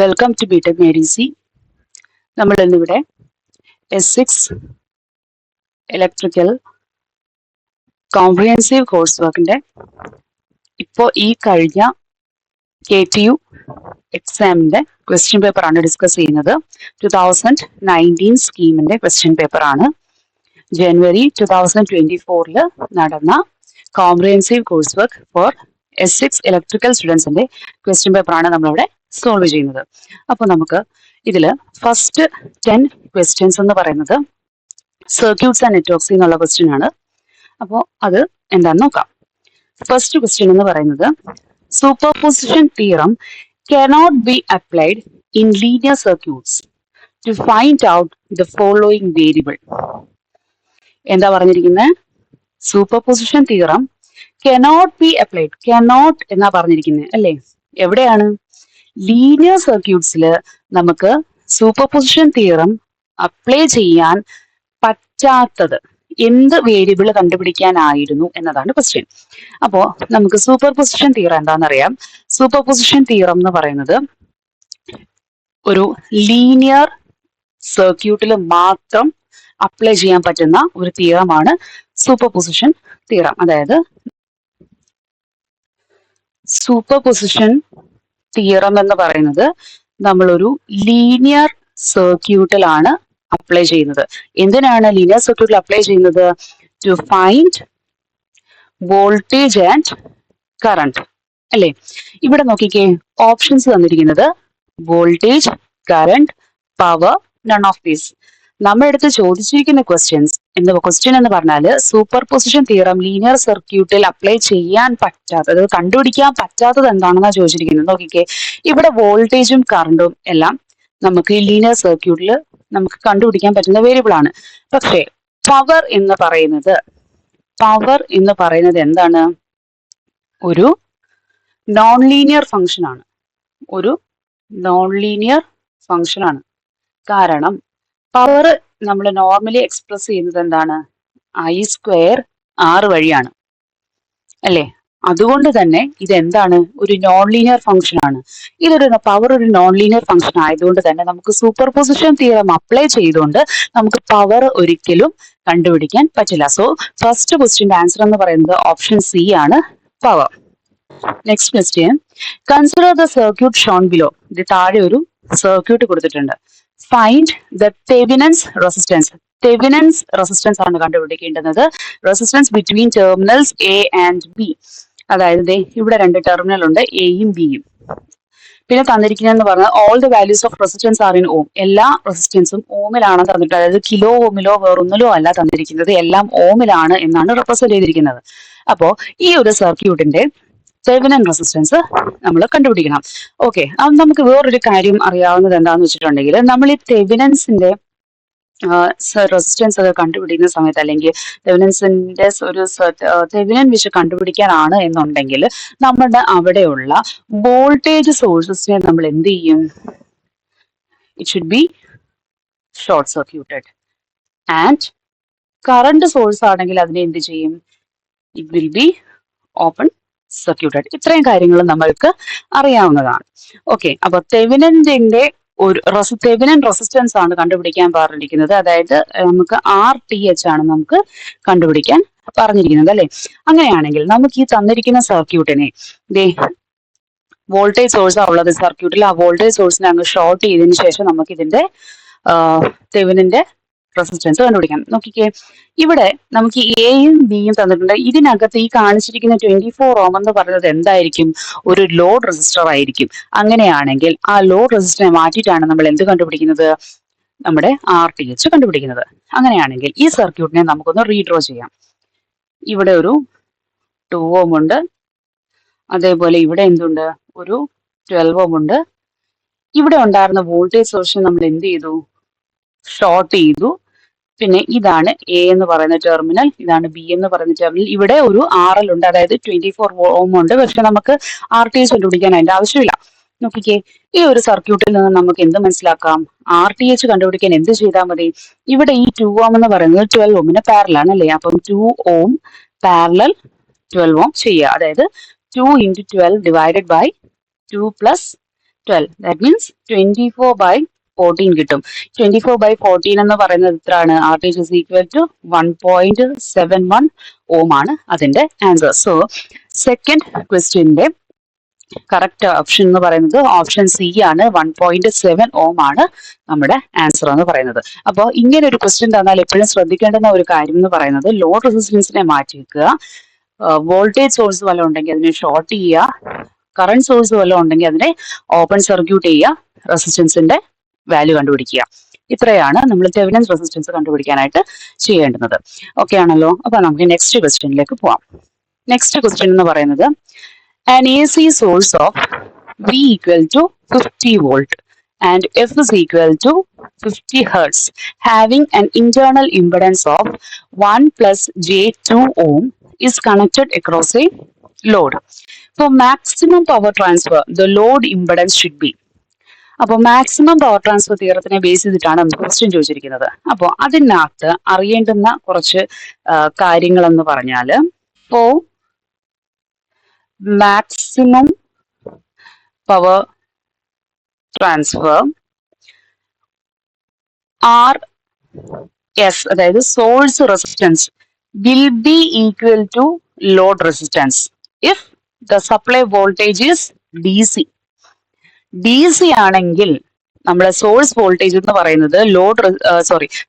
Welcome to BTech മേരീസി. നമ്മൾ ഇന്നിവിടെ S6 electrical comprehensive course വർക്കിന്റെ ഇപ്പോൾ ഈ കഴിഞ്ഞ KTU എക്സാമിന്റെ ക്വസ്റ്റ്യൻ പേപ്പർ ആണ് ഡിസ്കസ് ചെയ്യുന്നത്. 2019 സ്കീമിന്റെ ക്വസ്റ്റ്യൻ പേപ്പർ ആണ്. ജനുവരി 2024 നടന്ന comprehensive course work for S6 electrical സ്റ്റുഡൻസിന്റെ ക്വസ്റ്റ്യൻ പേപ്പർ ആണ് നമ്മളിവിടെ സോൾവ് ചെയ്യുന്നത്. അപ്പോൾ നമുക്ക് ഇതിൽ ഫസ്റ്റ് 10 ക്വസ്റ്റ്യൻസ് എന്ന് പറയുന്നത് സർക്യൂട്ട്സ് ആൻഡ് നെറ്റ്വർക്സ് എന്നുള്ള ക്വസ്റ്റ്യൻ ആണ്. അപ്പോൾ അത് എന്താണെന്ന് നോക്കാം. ഫസ്റ്റ് ക്വസ്റ്റ്യൻ എന്ന് പറയുന്നത് superposition theorem cannot be applied in linear circuits to find out the following variable. എന്താ പറഞ്ഞിരിക്കുന്നത്? Superposition theorem cannot be applied. cannot എന്നാ പറഞ്ഞിരിക്കുന്നത് അല്ലേ? എവിടെയാണ്? ലീനിയർ സർക്യൂട്ട്സിൽ നമുക്ക് സൂപ്പർപോസിഷൻ തിയറം അപ്ലൈ ചെയ്യാൻ പറ്റാത്തത് എന്ത് വേരിയബിൾ കണ്ടുപിടിക്കാനായിരുന്നു എന്നതാണ് ക്വസ്റ്റ്യൻ. അപ്പോൾ നമുക്ക് സൂപ്പർപോസിഷൻ തിയറം എന്താണെന്നറിയാം. സൂപ്പർപോസിഷൻ തിയറം എന്ന് പറയുന്നത് ഒരു ലീനിയർ സർക്യൂട്ടിൽ മാത്രം അപ്ലൈ ചെയ്യാൻ പറ്റുന്ന ഒരു തിയറമാണ് സൂപ്പർപോസിഷൻ തിയറം. അതായത് സൂപ്പർപോസിഷൻ തിയറം എന്ന് പറയുന്നത് നമ്മളൊരു ലീനിയർ സർക്യൂട്ടിലാണ് അപ്ലൈ ചെയ്യുന്നത്. എന്തിനാണ് ലീനിയർ സർക്യൂട്ടിൽ അപ്ലൈ ചെയ്യുന്നത്? To find voltage and current അല്ലേ? ഇവിടെ നോക്കിക്കേ, ഓപ്ഷൻസ് തന്നിരിക്കുന്നത് voltage, current, power, none of these. നമ്മുടെ അടുത്ത് ചോദിച്ചിരിക്കുന്ന ക്വസ്റ്റ്യൻ എന്ന് പറഞ്ഞാൽ സൂപ്പർപോസിഷൻ തിയറം ലീനിയർ സർക്യൂട്ടിൽ അപ്ലൈ ചെയ്യാൻ പറ്റാത്തത്, കണ്ടുപിടിക്കാൻ പറ്റാത്തത് എന്താണെന്നാണ് ചോദിച്ചിരിക്കുന്നത്. നോക്കിക്കേ, ഇവിടെ വോൾട്ടേജും കറണ്ടും എല്ലാം നമുക്ക് ഈ ലീനിയർ സർക്യൂട്ടിൽ നമുക്ക് കണ്ടുപിടിക്കാൻ പറ്റുന്ന വേരിയബിൾ ആണ്. പക്ഷേ പവർ എന്ന് പറയുന്നത് എന്താണ്? ഒരു നോൺ ലീനിയർ ഫംഗ്ഷൻ ആണ്. ഒരു നോൺ ലീനിയർ ഫംഗ്ഷൻ ആണ്. കാരണം പവർ നമ്മൾ നോർമലി എക്സ്പ്രസ് ചെയ്യുന്നത് എന്താണ്? I² R വഴിയാണ് അല്ലേ? അതുകൊണ്ട് തന്നെ ഇതെന്താണ്? ഒരു നോൺ ലീനിയർ ഫംഗ്ഷൻ ആണ്. പവർ ഒരു നോൺ ലീനിയർ ഫംഗ്ഷൻ ആയതുകൊണ്ട് തന്നെ നമുക്ക് സൂപ്പർപോസിഷൻ തിയറം അപ്ലൈ ചെയ്തുകൊണ്ട് നമുക്ക് പവർ ഒരിക്കലും കണ്ടുപിടിക്കാൻ പറ്റില്ല. സോ ഫസ്റ്റ് ക്വസ്റ്റ്യന്റെ ആൻസർ എന്ന് പറയുന്നത് ഓപ്ഷൻ സി ആണ്, power. Next question, consider the circuit Sean below. ഇത് താഴെ ഒരു സർക്യൂട്ട് കൊടുത്തിട്ടുണ്ട്. Find the Thevenin's resistance. Thevenin's resistance ആണ് കണ്ടുപിടിക്കേണ്ടത്. Resistance between terminals A and B. അതായത് ഇവിടെ രണ്ട് ടെർമിനൽ ഉണ്ട്, എയും ബിയും. പിന്നെ തന്നിരിക്കുന്നതെന്ന് പറഞ്ഞാൽ all the values of resistance are in ohm. എല്ലാ റെസിസ്റ്റൻസും ഓമിലാണ് തന്നിട്ടുള്ളത്. അതായത് കിലോ ഓമിലോ വേറൊന്നിലോ അല്ല തന്നിരിക്കുന്നത്, എല്ലാം ഓമിലാണ് എന്നാണ് റെപ്രസെന്റ് ചെയ്തിരിക്കുന്നത്. അപ്പോൾ ഈ ഒരു സർക്യൂട്ടിന്റെ തെവെനിൻ റെസിസ്റ്റൻസ് നമ്മൾ കണ്ടുപിടിക്കണം. ഓക്കെ, അപ്പം നമുക്ക് വേറൊരു കാര്യം അറിയാവുന്നത് എന്താണെന്ന് വെച്ചിട്ടുണ്ടെങ്കിൽ, നമ്മൾ ഈ തെവെനിൻസിന്റെ റെസിസ്റ്റൻസ് ഒക്കെ കണ്ടുപിടിക്കുന്ന സമയത്ത്, അല്ലെങ്കിൽ തെവെനിൻസിന്റെ ഒരു തെവെനിൻ വെച്ച് കണ്ടുപിടിക്കാനാണ് എന്നുണ്ടെങ്കിൽ നമ്മുടെ അവിടെയുള്ള വോൾട്ടേജ് സോഴ്സസിനെ നമ്മൾ എന്ത് ചെയ്യും? It should be short circuited. And current source ആണെങ്കിൽ അതിനെ എന്ത് ചെയ്യും? It will be open circuited. ഇത്രയും കാര്യങ്ങൾ നമ്മൾക്ക് അറിയാവുന്നതാണ്. ഓക്കെ, അപ്പൊ തെവെനിന്റെ ഒരു തെവെനിൻ റെസിസ്റ്റൻസ് ആണ് കണ്ടുപിടിക്കാൻ പറഞ്ഞിരിക്കുന്നത്. അതായത് നമുക്ക് RTH ആണ് നമുക്ക് കണ്ടുപിടിക്കാൻ പറഞ്ഞിരിക്കുന്നത് അല്ലെ? അങ്ങനെയാണെങ്കിൽ നമുക്ക് ഈ തന്നിരിക്കുന്ന സർക്യൂട്ടിനെ വോൾട്ടേജ് സോഴ്സ് ഉള്ളത് സർക്യൂട്ടിൽ, ആ വോൾട്ടേജ് സോഴ്സിനെ അങ്ങ് ഷോർട്ട് ചെയ്തതിനു ശേഷം നമുക്ക് ഇതിന്റെ തെവെനിന്റെ റെസിസ്റ്റൻസ് കണ്ടുപിടിക്കാം. നോക്കിക്കേ, ഇവിടെ നമുക്ക് എയും ബിയും തന്നിട്ടുണ്ട്. ഇതിനകത്ത് ഈ കാണിച്ചിരിക്കുന്ന 24 ഓം എന്ന് പറയുന്നത് എന്തായിരിക്കും? ഒരു ലോഡ് റെസിസ്റ്റർ ആയിരിക്കും. അങ്ങനെയാണെങ്കിൽ ആ ലോഡ് റെസിസ്റ്ററിനെ മാറ്റിയിട്ടാണ് നമ്മൾ എന്ത് കണ്ടുപിടിക്കുന്നത്? നമ്മുടെ RTH കണ്ടുപിടിക്കുന്നത്. അങ്ങനെയാണെങ്കിൽ ഈ സർക്യൂട്ടിനെ നമുക്കൊന്ന് റീഡ്രോ ചെയ്യാം. ഇവിടെ ഒരു 2 ഓം ഉണ്ട്, അതേപോലെ ഇവിടെ എന്തുണ്ട്? ഒരു 12 ഓം ഉണ്ട്. ഇവിടെ ഉണ്ടായിരുന്ന വോൾട്ടേജ് സോഴ്സിനെ നമ്മൾ എന്ത് ചെയ്തു? ഷോർട്ട് ചെയ്തു. പിന്നെ ഇതാണ് എ എന്ന് പറയുന്ന ടെർമിനൽ, ഇതാണ് ബി എന്ന് പറയുന്ന ടെർമിനൽ. ഇവിടെ ഒരു RL ഉണ്ട്, അതായത് 24 ഓം ഉണ്ട്. പക്ഷെ നമുക്ക് RTH കണ്ടുപിടിക്കാൻ അതിന്റെ ആവശ്യമില്ല. നോക്കിക്കേ, ഈ ഒരു സർക്യൂട്ടിൽ നിന്ന് നമുക്ക് എന്ത് മനസ്സിലാക്കാം? RTH കണ്ടുപിടിക്കാൻ എന്ത് ചെയ്താൽ മതി? ഇവിടെ ഈ 2 ഓം എന്ന് പറയുന്നത് 12 ഓമിന് പാരലൽ അല്ലേ? അപ്പം 2 ഓം പാരലൽ 12 ഓം ചെയ്യുക. അതായത് 2 × 12 ഡിവൈഡഡ് ബൈ 2 + 12. That means 24/14 കിട്ടും. 24/14 എന്ന് പറയുന്നത് എത്രയാണ്? RTH is equal to 1.71 ohm ആണ് അതിന്റെ ആൻസർ. സോ സെക്കൻഡ് ക്വസ്റ്റ്യന്റെ കറക്റ്റ് ഓപ്ഷൻ എന്ന് പറയുന്നത് ഓപ്ഷൻ സി ആണ്. 1.7 ഓം ആണ് നമ്മുടെ ആൻസർ എന്ന് പറയുന്നത്. അപ്പോൾ ഇങ്ങനെ ഒരു ക്വസ്റ്റ്യൻ തന്നാൽ എപ്പോഴും ശ്രദ്ധിക്കേണ്ടുന്ന ഒരു കാര്യം എന്ന് പറയുന്നത് ലോഡ് റെസിസ്റ്റൻസിനെ മാറ്റി വെക്കുക, വോൾട്ടേജ് സോഴ്സ് വല്ലതും ഉണ്ടെങ്കിൽ അതിനെ ഷോർട്ട് ചെയ്യുക, കറണ്ട് സോഴ്സ് വല്ലതും ഉണ്ടെങ്കിൽ അതിനെ ഓപ്പൺ സർക്യൂട്ട് ചെയ്യുക, റെസിസ്റ്റൻസിന്റെ വാല്യൂ കണ്ടുപിടിക്കുക. ഇത്രയാണ് നമ്മൾ തെവെനിൻ റെസിസ്റ്റൻസ് കണ്ടുപിടിക്കാനായിട്ട് ചെയ്യേണ്ടുന്നത്. ഓക്കെ ആണല്ലോ? അപ്പൊ നമുക്ക് നെക്സ്റ്റ് ക്വസ്റ്റ്യനിലേക്ക് പോവാം. നെക്സ്റ്റ് ക്വസ്റ്റ്യൻ എന്ന് പറയുന്നത് an AC source of V equal to 50 volt and F is equal to 50 hertz having an internal impedance of 1 plus J2 ohm is connected across a load. For maximum power transfer, the load impedance should be. അപ്പോൾ maximum power transfer തിയറത്തിനെ base ചെയ്തിട്ടാണ് നമുക്ക് question ചോദിച്ചിരിക്കുന്നത്. അപ്പോൾ അതിനകത്ത് അറിയേണ്ടുന്ന കുറച്ച് കാര്യങ്ങളെന്ന് പറഞ്ഞാൽ, ഇപ്പോൾ maximum power transfer RS, അതായത് source resistance will be equal to load resistance if the supply voltage is DC. DC ആണെങ്കിൽ നമ്മുടെ സോഴ്സ് വോൾട്ടേജ് എന്ന് പറയുന്നത്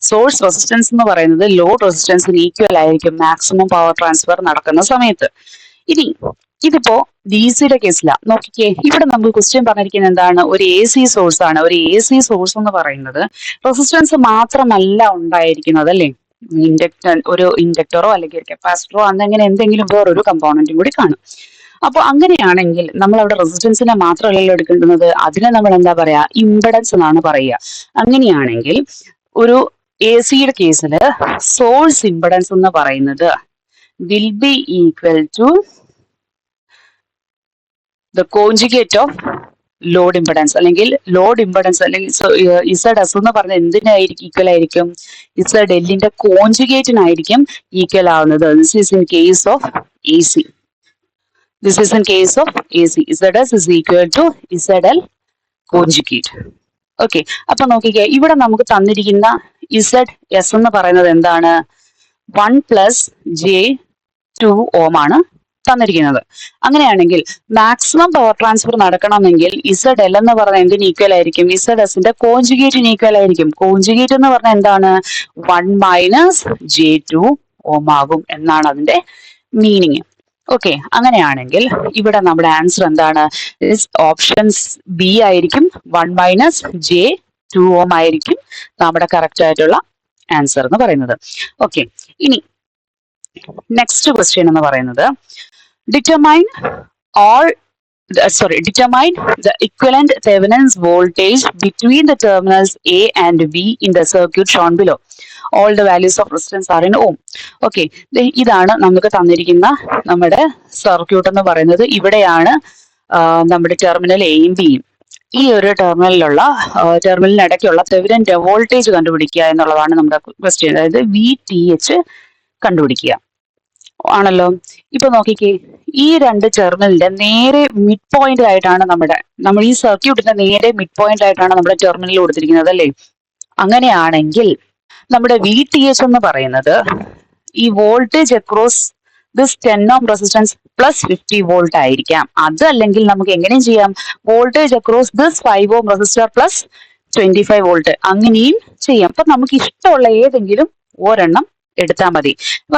സോഴ്സ് റെസിസ്റ്റൻസ് എന്ന് പറയുന്നത് ലോഡ് റെസിസ്റ്റൻസിന് ഈക്വൽ ആയിരിക്കും മാക്സിമം പവർ ട്രാൻസ്ഫർ നടക്കുന്ന സമയത്ത്. ഇനി ഇതിപ്പോ ഡി സിയുടെ കേസിലാണ്. നോക്കിക്കേ, ഇവിടെ നമുക്ക് ക്വസ്റ്റ്യൻ പറഞ്ഞിരിക്കുന്നത് എന്താണ്? ഒരു AC സോഴ്സ് ആണ്. ഒരു AC സോഴ്സ് എന്ന് പറയുന്നത് റെസിസ്റ്റൻസ് മാത്രമല്ല ഉണ്ടായിരിക്കുന്നത്, അല്ലേ? ഒരു ഇൻഡക്ടറോ അല്ലെങ്കിൽ കപ്പാസിറ്ററോ അങ്ങനെ എന്തെങ്കിലും വേറൊരു കമ്പോണന്റും കൂടി കാണും. അപ്പൊ അങ്ങനെയാണെങ്കിൽ നമ്മൾ അവിടെ റെസിസ്റ്റൻസിനെ മാത്രമല്ലല്ലോ എടുക്കേണ്ടുന്നത്, അതിനെ നമ്മൾ എന്താ പറയാ? ഇംപെഡൻസ് എന്നാണ് പറയുക. അങ്ങനെയാണെങ്കിൽ ഒരു AC-യുടെ കേസിൽ സോഴ്സ് ഇംപെഡൻസ് എന്ന് പറയുന്നത് will be equal to the conjugate of load impedance, അല്ലെങ്കിൽ ലോഡ് ഇംപെഡൻസ്, അല്ലെങ്കിൽ ZS എന്ന് പറഞ്ഞ എന്തിനായിരിക്കും ഈക്വൽ ആയിരിക്കും? ZL-ന്റെ കോൺജുഗേറ്റിനായിരിക്കും ഈക്വൽ ആവുന്നത്. This is in case of AC. This is in case of AC. ZS is equal to ZL conjugate. Okay, അപ്പൊ നോക്കിക്കേ, ഇവിടെ നമുക്ക് തന്നിരിക്കുന്ന ZS എന്ന് പറയുന്നത് എന്താണ്? 1 plus J2 ohm ആണ് തന്നിരിക്കുന്നത്. അങ്ങനെയാണെങ്കിൽ മാക്സിമം പവർ ട്രാൻസ്ഫർ നടക്കണമെങ്കിൽ ZL എന്ന് പറഞ്ഞാൽ എന്തിന് ഈക്വൽ ആയിരിക്കും? ZS-ന്റെ കോൺജുഗേറ്റിന് ഈക്വൽ ആയിരിക്കും. കോൺജുഗേറ്റ് എന്ന് പറഞ്ഞാൽ എന്താണ്? 1 minus J2 ohm ആകും എന്നാണ് അതിന്റെ മീനിങ്. ഓക്കെ, അങ്ങനെയാണെങ്കിൽ ഇവിടെ നമ്മുടെ ആൻസർ എന്താണ്? ഓപ്ഷൻസ് ബി ആയിരിക്കും. 1 minus J2 ohm ആയിരിക്കും നമ്മുടെ കറക്റ്റ് ആയിട്ടുള്ള ആൻസർ എന്ന് പറയുന്നത്. ഓക്കെ, ഇനി നെക്സ്റ്റ് ക്വസ്റ്റ്യൻ എന്ന് പറയുന്നത് determine the equivalent Thevenin's voltage between the terminals A and B in the circuit shown below. All the values of resistance are in ohm. Okay, ഇതാണ് നമുക്ക് തന്നിരിക്കുന്ന നമ്മുടെ സർക്യൂട്ട് എന്ന് പറയുന്നത്. ഇവിടെയാണ് നമ്മുടെ ടെർമിനൽ എയും ബിയും. ഈ ഒരു ടെർമിനലിനിടയ്ക്കുള്ള തെവെനിന്റെ വോൾട്ടേജ് കണ്ടുപിടിക്കുക എന്നുള്ളതാണ് നമ്മുടെ ക്വസ്റ്റ്യൻ. അതായത് VTH കണ്ടുപിടിക്കുക ആണല്ലോ. ഇപ്പൊ നോക്കിക്കേ, ഈ രണ്ട് ടെർമിനലിന്റെ നേരെ മിഡ് പോയിന്റ് ആയിട്ടാണ് നമ്മൾ ഈ സർക്യൂട്ടിന്റെ നേരെ മിഡ് പോയിന്റ് ആയിട്ടാണ് നമ്മുടെ ടെർമിനൽ കൊടുത്തിരിക്കുന്നത്, അല്ലേ? അങ്ങനെയാണെങ്കിൽ നമ്മുടെ VTH എന്ന് പറയുന്നത് ഈ voltage across this 10 ohm resistance plus 50 volt ആയിരിക്കാം. അതല്ലെങ്കിൽ നമുക്ക് എങ്ങനെയും ചെയ്യാം, voltage across this 5 ohm resistor plus 25 volt, അങ്ങനെയും ചെയ്യാം. അപ്പൊ നമുക്ക് ഇഷ്ടമുള്ള ഏതെങ്കിലും ഒരെണ്ണം എടുത്താൽ മതി. ഇപ്പൊ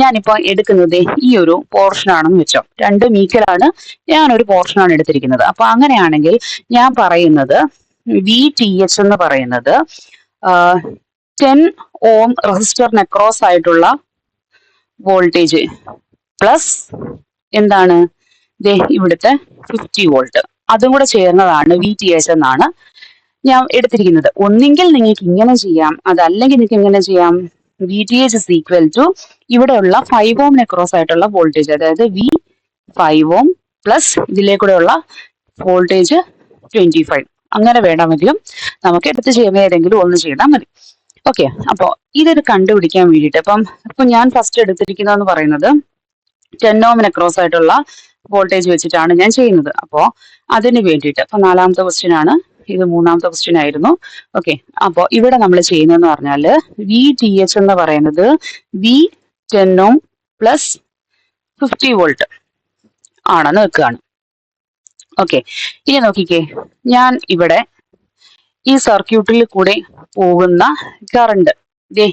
ഞാനിപ്പോ എടുക്കുന്നത് ഈ ഒരു പോർഷൻ ആണെന്ന് വെച്ചോ, രണ്ടും ഈക്വലാണ്. ഞാനൊരു പോർഷനാണ് എടുത്തിരിക്കുന്നത്. അപ്പൊ അങ്ങനെയാണെങ്കിൽ ഞാൻ പറയുന്നത് VTH എന്ന് പറയുന്നത് 10 ohm റെസിസ്റ്ററിന് അക്രോസ് ആയിട്ടുള്ള വോൾട്ടേജ് പ്ലസ് എന്താണ് ഇവിടുത്തെ 50 വോൾട്ട്, അതും കൂടെ ചേർന്നതാണ് VTH എന്നാണ് ഞാൻ എടുത്തിരിക്കുന്നത്. ഒന്നെങ്കിൽ നിങ്ങൾക്ക് ഇങ്ങനെ ചെയ്യാം, അതല്ലെങ്കിൽ നിങ്ങൾക്ക് ഇങ്ങനെ ചെയ്യാം. VTH is equal to ഇവിടെയുള്ള 5 ohm അക്രോസ് ആയിട്ടുള്ള വോൾട്ടേജ്, അതായത് V5 ohm പ്ലസ് ഇതിലേക്കൂടെയുള്ള വോൾട്ടേജ് 25, അങ്ങനെ വേണമെങ്കിലും നമുക്ക് എടുത്ത് ചെയ്യുമ്പോൾ ഏതെങ്കിലും ഒന്ന് ചെയ്താൽ മതി. ഓക്കെ, അപ്പൊ ഇതൊരു കണ്ടുപിടിക്കാൻ വേണ്ടിയിട്ട് ഇപ്പൊ ഞാൻ ഫസ്റ്റ് എടുത്തിരിക്കുന്നതെന്ന് പറയുന്നത് 10 ohm അക്രോസ് ആയിട്ടുള്ള വോൾട്ടേജ് വെച്ചിട്ടാണ് ഞാൻ ചെയ്യുന്നത്. അപ്പോൾ അതിന് വേണ്ടിയിട്ട് അപ്പോൾ നാലാമത്തെ ക്വസ്റ്റ്യൻ ആണ്, ഇത് മൂന്നാമത്തെ ക്വസ്റ്റ്യൻ ആയിരുന്നു. ഓക്കെ, അപ്പോൾ ഇവിടെ നമ്മൾ ചെയ്യുന്നതെന്ന് പറഞ്ഞാൽ വി ടി എച്ച് എന്ന് പറയുന്നത് വി 10 ഓം പ്ലസ് 50 വോൾട്ട് ആണെന്ന് വെക്കുകയാണ്. ഓക്കെ, ഇനി നോക്കിക്കേ, ഞാൻ ഇവിടെ ഈ സർക്യൂട്ടിൽ കൂടെ പോകുന്ന കറണ്ട് ദേ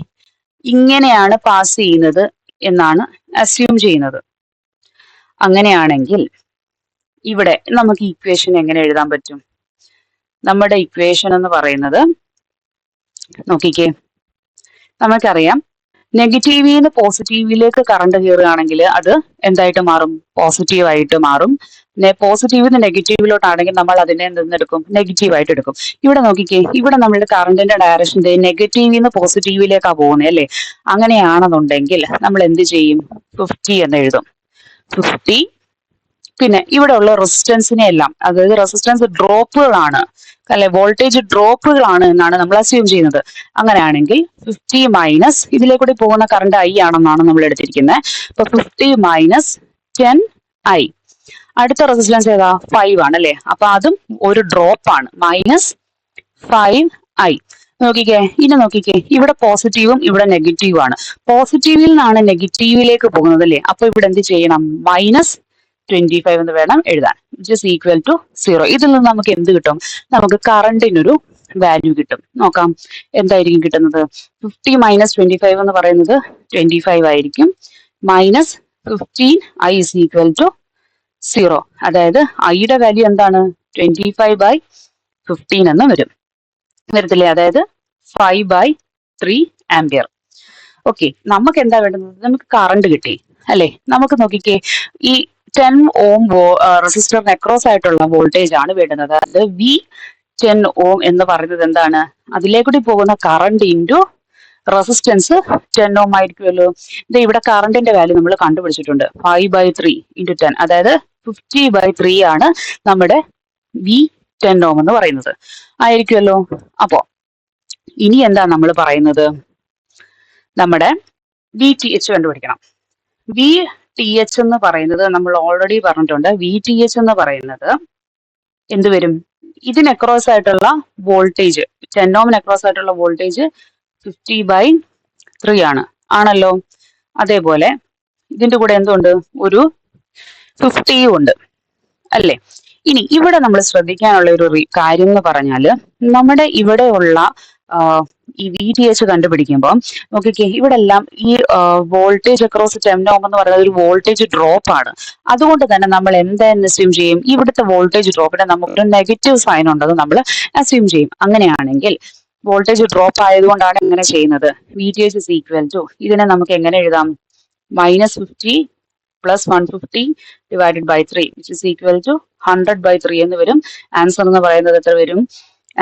ഇങ്ങനെയാണ് പാസ് ചെയ്യുന്നത് എന്നാണ് അസ്യൂം ചെയ്യുന്നത്. അങ്ങനെയാണെങ്കിൽ ഇവിടെ നമുക്ക് ഇക്വേഷൻ എങ്ങനെ എഴുതാൻ പറ്റും? നമ്മുടെ ഇക്വേഷൻ എന്ന് പറയുന്നത് നോക്കിക്കേ, നമുക്കറിയാം നെഗറ്റീവിൽ നിന്ന് പോസിറ്റീവിലേക്ക് കറണ്ട് കയറുകയാണെങ്കിൽ അത് എന്തായിട്ട് മാറും? പോസിറ്റീവ് ആയിട്ട് മാറും. പോസിറ്റീവിൽ നിന്ന് നെഗറ്റീവിലോട്ടാണെങ്കിൽ നമ്മൾ അതിനെ എന്തെടുക്കും? നെഗറ്റീവ് ആയിട്ട് എടുക്കും. ഇവിടെ നോക്കിക്കേ, ഇവിടെ നമ്മളുടെ കറണ്ടിന്റെ ഡയറക്ഷൻ നെഗറ്റീവിൽ നിന്ന് പോസിറ്റീവിലേക്കാണ് പോകുന്നത് അല്ലേ? അങ്ങനെയാണെന്നുണ്ടെങ്കിൽ നമ്മൾ എന്ത് ചെയ്യും? 50 എന്ന് എഴുതും. 50, പിന്നെ ഇവിടെ ഉള്ള റെസിസ്റ്റൻസിനെ എല്ലാം, അതായത് റെസിസ്റ്റൻസ് ഡ്രോപ്പുകളാണ് അല്ലെ, വോൾട്ടേജ് ഡ്രോപ്പുകളാണ് എന്നാണ് നമ്മൾ അസ്യൂം ചെയ്യുന്നത്. അങ്ങനെയാണെങ്കിൽ 50 മൈനസ് ഇതിലേക്കൂടി പോകുന്ന കറണ്ട് ഐ ആണെന്നാണ് നമ്മൾ എടുത്തിരിക്കുന്നത്. അപ്പൊ 50 മൈനസ് 10 ഐ. അടുത്ത റെസിസ്റ്റൻസ് ഏതാ? 5 ആണ് അല്ലെ? അപ്പൊ അതും ഒരു ഡ്രോപ്പ് ആണ്, മൈനസ് 5 ഐ. നോക്കിക്കേ, ഇനി നോക്കിക്കേ, ഇവിടെ പോസിറ്റീവും ഇവിടെ നെഗറ്റീവും ആണ്. പോസിറ്റീവിൽ നിന്നാണ് നെഗറ്റീവിലേക്ക് പോകുന്നത് അല്ലേ? അപ്പൊ ഇവിടെ എന്ത് ചെയ്യണം? മൈനസ് 25 എന്ന് വേണം എഴുതാൻ, വിച്ച് ഇസ് ഈക്വൽ ടു 0. ഇതിൽ നിന്ന് നമുക്ക് എന്ത് കിട്ടും? നമുക്ക് കറണ്ടിനൊരു വാല്യൂ കിട്ടും. നോക്കാം എന്തായിരിക്കും കിട്ടുന്നത്. 50 മൈനസ് 25 എന്ന് പറയുന്നത് 25 ആയിരിക്കും. Minus 15 I is equal to 0. അതായത് ഐയുടെ വാല്യൂ എന്താണ്? 25/15 എന്ന് വരത്തില്ലേ? അതായത് 5/3 ആംപിയർ. ഓക്കെ, നമുക്ക് എന്താ വേണ്ടത്? നമുക്ക് കറണ്ട് കിട്ടി അല്ലെ? നമുക്ക് നോക്കിക്കേ, ഈ 10 ഓം റെസിസ്റ്ററിന് അക്രോസ് ആയിട്ടുള്ള വോൾട്ടേജ് ആണ് വേണ്ടുന്നത്. അതായത് വി 10 ഓം എന്ന് പറയുന്നത് എന്താണ്? അതിലേക്കൂടി പോകുന്ന കറണ്ട് ഇൻറ്റു റെസിസ്റ്റൻസ് 10 ഓം ആയിരിക്കുമല്ലോ. ഇത് ഇവിടെ കറണ്ടിന്റെ വാല്യൂ നമ്മൾ കണ്ടുപിടിച്ചിട്ടുണ്ട്, 5/3 ഇൻറ്റു 10, അതായത് 50/3 ആണ് നമ്മുടെ വി 10 ഓം എന്ന് പറയുന്നത് ആയിരിക്കുമല്ലോ. അപ്പോ ഇനി എന്താ നമ്മൾ പറയുന്നത്? നമ്മുടെ വി ടി എച്ച് കണ്ടുപിടിക്കണം. വി ടി എച്ച് എന്ന് പറയുന്നത് നമ്മൾ ഓൾറെഡി പറഞ്ഞിട്ടുണ്ട്. വി ടി എച്ച് എന്ന് പറയുന്നത് എന്ത് വരും? ഇതിന് അക്രോസ് ആയിട്ടുള്ള വോൾട്ടേജ്, 10 ഓമിന് അക്രോസ് ആയിട്ടുള്ള വോൾട്ടേജ് 50/3 ആണല്ലോ. അതേപോലെ ഇതിന്റെ കൂടെ എന്തുണ്ട്? ഒരു 50 ഉണ്ട് അല്ലേ? ഇനി ഇവിടെ നമ്മൾ ശ്രദ്ധിക്കാനുള്ള ഒരു കാര്യം എന്ന് പറഞ്ഞാൽ, നമ്മുടെ ഇവിടെയുള്ള ഈ വി ടി എച്ച് കണ്ടുപിടിക്കുമ്പോൾ നോക്കിക്കേ, ഇവിടെ എല്ലാം ഈ വോൾട്ടേജ് അക്രോസ് 10 ഓം എന്ന് പറയുന്നത് ഒരു വോൾട്ടേജ് ഡ്രോപ്പ് ആണ്. അതുകൊണ്ട് തന്നെ നമ്മൾ എന്താണെന്ന് അസ്യൂം ചെയ്യും? ഇവിടുത്തെ വോൾട്ടേജ് ഡ്രോപ്പിന് നമുക്കൊരു നെഗറ്റീവ് സൈൻ ഉണ്ടെന്ന് നമ്മൾ അസ്യൂം ചെയ്യും. അങ്ങനെയാണെങ്കിൽ വോൾട്ടേജ് ഡ്രോപ്പ് ആയതുകൊണ്ടാണ് എങ്ങനെ ചെയ്യുന്നത്? V T H is equal to, ഇതിനെ നമുക്ക് എങ്ങനെ എഴുതാം? -50 plus 150 divided by 3 which is equal to 100/3 എന്ന് വരും. ആൻസർ എന്ന് പറയുന്നത് എത്ര വരും?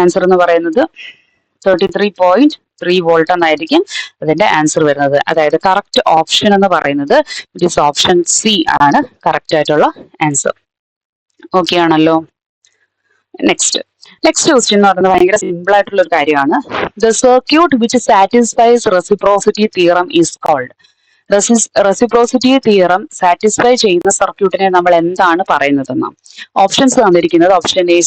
ആൻസർ എന്ന് പറയുന്നത് 33.3 വോൾട്ട് എന്നായിരിക്കും അതിന്റെ ആൻസർ വരുന്നത്. അതായത് കറക്റ്റ് ഓപ്ഷൻ എന്ന് പറയുന്നത് ഇറ്റ് ഈസ് ഓപ്ഷൻ സി ആണ് കറക്റ്റ് ആയിട്ടുള്ള ആൻസർ. ഓക്കെ ആണല്ലോ. നെക്സ്റ്റ് ക്വസ്റ്റ്യൻ എന്ന് പറയുന്നത് ഭയങ്കര സിമ്പിൾ ആയിട്ടുള്ള ഒരു കാര്യമാണ്. The circuit which satisfies reciprocity theorem is called. Reciprocity theorem satisfy ചെയ്യുന്ന സർക്യൂട്ടിനെ നമ്മൾ എന്താണ് പറയുന്നതെന്ന് ഓപ്ഷൻസ് തന്നിരിക്കുന്നത്. Option A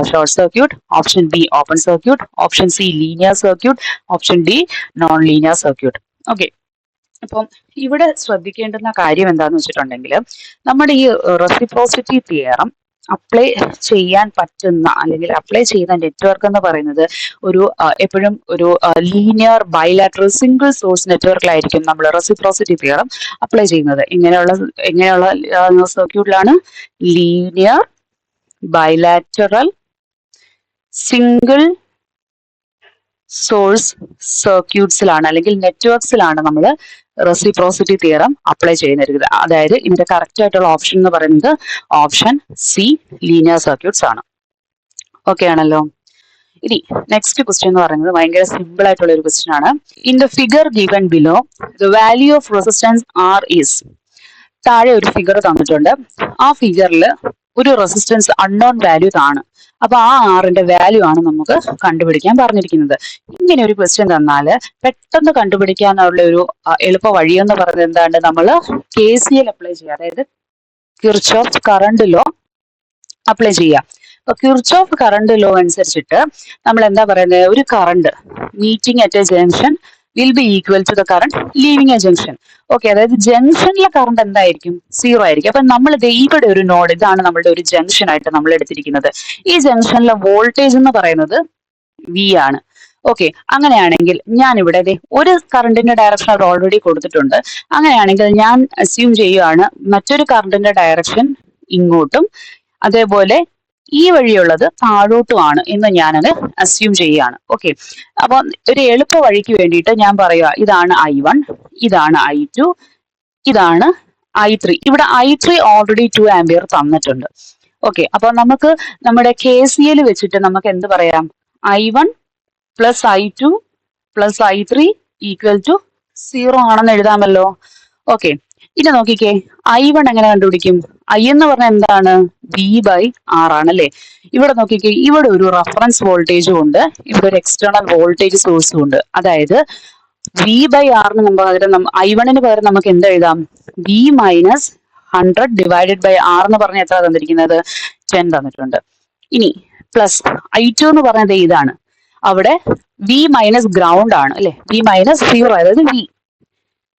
short circuit, option B open circuit, option C linear circuit, option D non linear circuit. Okay, അപ്പം ഇവിടെ ശ്രദ്ധിക്കേണ്ടുന്ന കാര്യം എന്താന്ന് വെച്ചിട്ടുണ്ടെങ്കിൽ, നമ്മുടെ ഈ റെസിപ്രോസിറ്റി തിയറം അപ്ലൈ ചെയ്യാൻ പറ്റുന്ന അല്ലെങ്കിൽ അപ്ലൈ ചെയ്യുന്ന നെറ്റ്വർക്ക് എന്ന് പറയുന്നത് ഒരു എപ്പോഴും ഒരു ലീനിയർ ബൈലാറ്ററൽ സിംഗിൾ സോഴ്സ് നെറ്റ്വർക്കിലായിരിക്കും നമ്മൾ റെസിപ്രോസിറ്റി തിയറം അപ്ലൈ ചെയ്യുന്നത്. ഇങ്ങനെയുള്ള സർക്യൂട്ടിലാണ് ലീനിയർ ബൈലാറ്ററൽ സിംഗിൾ സോഴ്സ് സർക്യൂട്ട്സിലാണ് അല്ലെങ്കിൽ നെറ്റ്വർക്സിലാണ് നമ്മൾ റെസിപ്രോസിറ്റി തിയറം അപ്ലൈ ചെയ്യുന്നത്. അതായത് ഇതിന്റെ കറക്റ്റ് ആയിട്ടുള്ള ഓപ്ഷൻ എന്ന് പറയുന്നത് ഓപ്ഷൻ സി ലീനിയർ സർക്യൂട്ട്സ് ആണ്. ഓക്കെ ആണല്ലോ. ഇനി നെക്സ്റ്റ് ക്വസ്റ്റ്യൻ എന്ന് പറയുന്നത് ഭയങ്കര സിമ്പിൾ ആയിട്ടുള്ള ഒരു ക്വസ്റ്റ്യൻ ആണ്. In the figure given below the value of resistance R is. താഴെ ഒരു ഫിഗർ തന്നിട്ടുണ്ട്. ആ ഫിഗറിൽ ഒരു റെസിസ്റ്റൻസ് അൺനോൺ വാല്യൂ ആണ്. അപ്പൊ ആ ആറിന്റെ വാല്യൂ ആണ് നമുക്ക് കണ്ടുപിടിക്കാൻ പറഞ്ഞിരിക്കുന്നത്. ഇങ്ങനെ ഒരു ക്വസ്റ്റ്യൻ തന്നാല് പെട്ടെന്ന് കണ്ടുപിടിക്കാനുള്ള ഒരു എളുപ്പ വഴി എന്ന് പറയുന്നത് എന്താണ്? നമ്മൾ KCL അപ്ലൈ ചെയ്യുക. അതായത് കിർച്ചോഫ് കറണ്ട് ലോ അപ്ലൈ ചെയ്യാം. അപ്പൊ കിർച്ചോഫ് കറണ്ട് ലോ അനുസരിച്ചിട്ട് നമ്മൾ എന്താ പറയുന്നത്, ഒരു current meeting at a junction will be equal to the current leaving a junction. Okay, അതായത് ജംഗ്ഷനിലെ കറണ്ട് എന്തായിരിക്കും, സീറോ ആയിരിക്കും. അപ്പൊ നമ്മൾ ഇവിടെ ഒരു നോഡ്, ഇതാണ് നമ്മുടെ ഒരു ജംഗ്ഷൻ ആയിട്ട് നമ്മൾ എടുത്തിരിക്കുന്നത്. ഈ ജംഗ്ഷനിലെ വോൾട്ടേജ് എന്ന് പറയുന്നത് വി ആണ്. ഓക്കെ, അങ്ങനെയാണെങ്കിൽ ഞാൻ ഇവിടെ ഒരു കറണ്ടിന്റെ ഡയറക്ഷൻ അവർ ഓൾറെഡി കൊടുത്തിട്ടുണ്ട്. അങ്ങനെയാണെങ്കിൽ ഞാൻ അസ്യൂം ചെയ്യുകയാണ് മറ്റൊരു കറണ്ടിന്റെ ഡയറക്ഷൻ ഇങ്ങോട്ടും അതേപോലെ ഈ വഴിയുള്ളത് താഴോട്ടുമാണ് എന്ന് ഞാനത് അസ്യൂം ചെയ്യുകയാണ്. ഓക്കെ, അപ്പൊ ഒരു എളുപ്പ വഴിക്ക് വേണ്ടിയിട്ട് ഞാൻ പറയുക, ഇതാണ് I1, ഇതാണ് I2, ഇതാണ് I3. ഇവിടെ I3 ഓൾറെഡി 2 ആംപിയർ തന്നിട്ടുണ്ട്. ഓക്കെ, അപ്പൊ നമുക്ക് നമ്മുടെ KCL വെച്ചിട്ട് നമുക്ക് എന്ത് പറയാം, I1 plus I2 plus I3 equal to 0 ആണെന്ന് എഴുതാമല്ലോ. ഓക്കെ, ഇനി നോക്കിക്കേ, I1 എങ്ങനെ കണ്ടുപിടിക്കും? I എന്ന് പറഞ്ഞാൽ എന്താണ്, V/R ആണല്ലേ. ഇവിടെ നോക്കിക്കേ, ഇവിടെ ഒരു റഫറൻസ് വോൾട്ടേജും ഉണ്ട്, ഇവിടെ ഒരു എക്സ്റ്റേണൽ വോൾട്ടേജ് സോഴ്സും ഉണ്ട്. അതായത് V/R പകരം I1 പകരം നമുക്ക് എന്ത് എഴുതാം, V minus 100 divided by R എന്ന് പറഞ്ഞാൽ എത്ര തന്നിരിക്കുന്നത്, 10 തന്നിട്ടുണ്ട്. ഇനി പ്ലസ് I2 എന്ന് പറഞ്ഞത് ഇതാണ്, അവിടെ V മൈനസ് ഗ്രൗണ്ട് ആണ് അല്ലെ, V മൈനസ് 0, അതായത്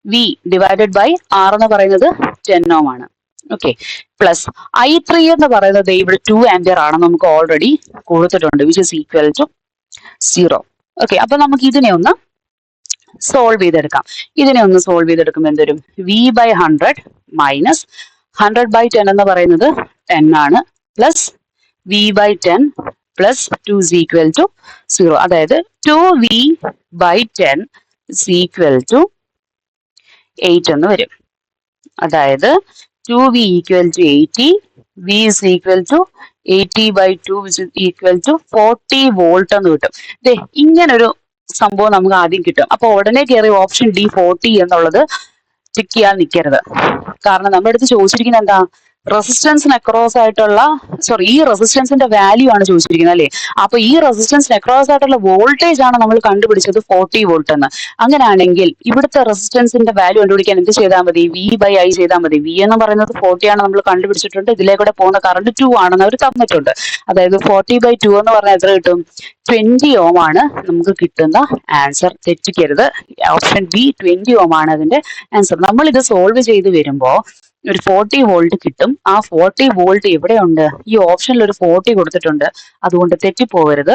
V ഡിവൈഡഡ് ബൈ R എന്ന് പറയുന്നത് 10 ഓം ആണ്. ഓക്കെ, പ്ലസ് I3 എന്ന് പറയുന്നത് ഇവിടെ 2 ആംപിയർ ആണ്, നമുക്ക് ഓൾറെഡി കൊടുത്തിട്ടുണ്ട്, which is equal to 0. Okay, അപ്പൊ നമുക്ക് ഇതിനെ ഒന്ന് സോൾവ് ചെയ്തെടുക്കാം. ഇതിനെ ഒന്ന് സോൾവ് ചെയ്തെടുക്കുമ്പോൾ എന്തൊരും, V/100 മൈനസ് 100/10 എന്ന് പറയുന്നത് 10 ആണ്, plus V/10 plus 2 is equal to 0. അതായത് 2V/10 is equal to 8 എന്ന് വരും. അതായത് 2V equal to 80, V is equal to 80/2 which is equal to 40 volt എന്ന് കിട്ടും. ഇങ്ങനൊരു സംഭവം നമുക്ക് ആദ്യം കിട്ടും. അപ്പൊ ഉടനെ കയറി ഓപ്ഷൻ ഡി 40 എന്നുള്ളത് ചെക്ക് ചെയ്യാൻ നിൽക്കരുത്. കാരണം നമ്മുടെ അടുത്ത് ചോദിച്ചിരിക്കുന്നത് എന്താ, റെസിസ്റ്റൻസിന് അക്രോസ് ആയിട്ടുള്ള, സോറി, ഈ റെസിസ്റ്റൻസിന്റെ വാല്യൂ ആണ് ചോദിച്ചിരിക്കുന്നത് അല്ലേ. അപ്പൊ ഈ റെസിസ്റ്റൻസിന് അക്രോസ് ആയിട്ടുള്ള വോൾട്ടേജ് ആണ് നമ്മൾ കണ്ടുപിടിച്ചത് 40 വോൾട്ട് എന്ന്. അങ്ങനെയാണെങ്കിൽ ഇവിടുത്തെ റെസിസ്റ്റൻസിന്റെ വാല്യൂ കണ്ടുപിടിക്കാൻ എന്ത് ചെയ്താൽ മതി, V/I ചെയ്താൽ മതി. V എന്ന് പറയുന്നത് 40 ആണ് നമ്മൾ കണ്ടുപിടിച്ചിട്ടുണ്ട്, ഇതിലേക്കൂടെ പോകുന്ന കറണ്ട് 2 ആണെന്ന് അവർ തന്നിട്ടുണ്ട്. അതായത് 40/2 എന്ന് പറഞ്ഞാൽ എത്ര കിട്ടും, 20 ഓം ആണ് നമുക്ക് കിട്ടുന്ന ആൻസർ. തെറ്റിക്കരുത്, ഓപ്ഷൻ ബി 20 ഓം ആണ് അതിന്റെ ആൻസർ. നമ്മൾ ഇത് സോൾവ് ചെയ്ത് വരുമ്പോൾ ഒരു 40 വോൾട്ട് കിട്ടും. ആ 40 വോൾട്ട് എവിടെയുണ്ട്, ഈ ഓപ്ഷനിൽ ഒരു 40 കൊടുത്തിട്ടുണ്ട്, അതുകൊണ്ട് തെറ്റിപ്പോകരുത്.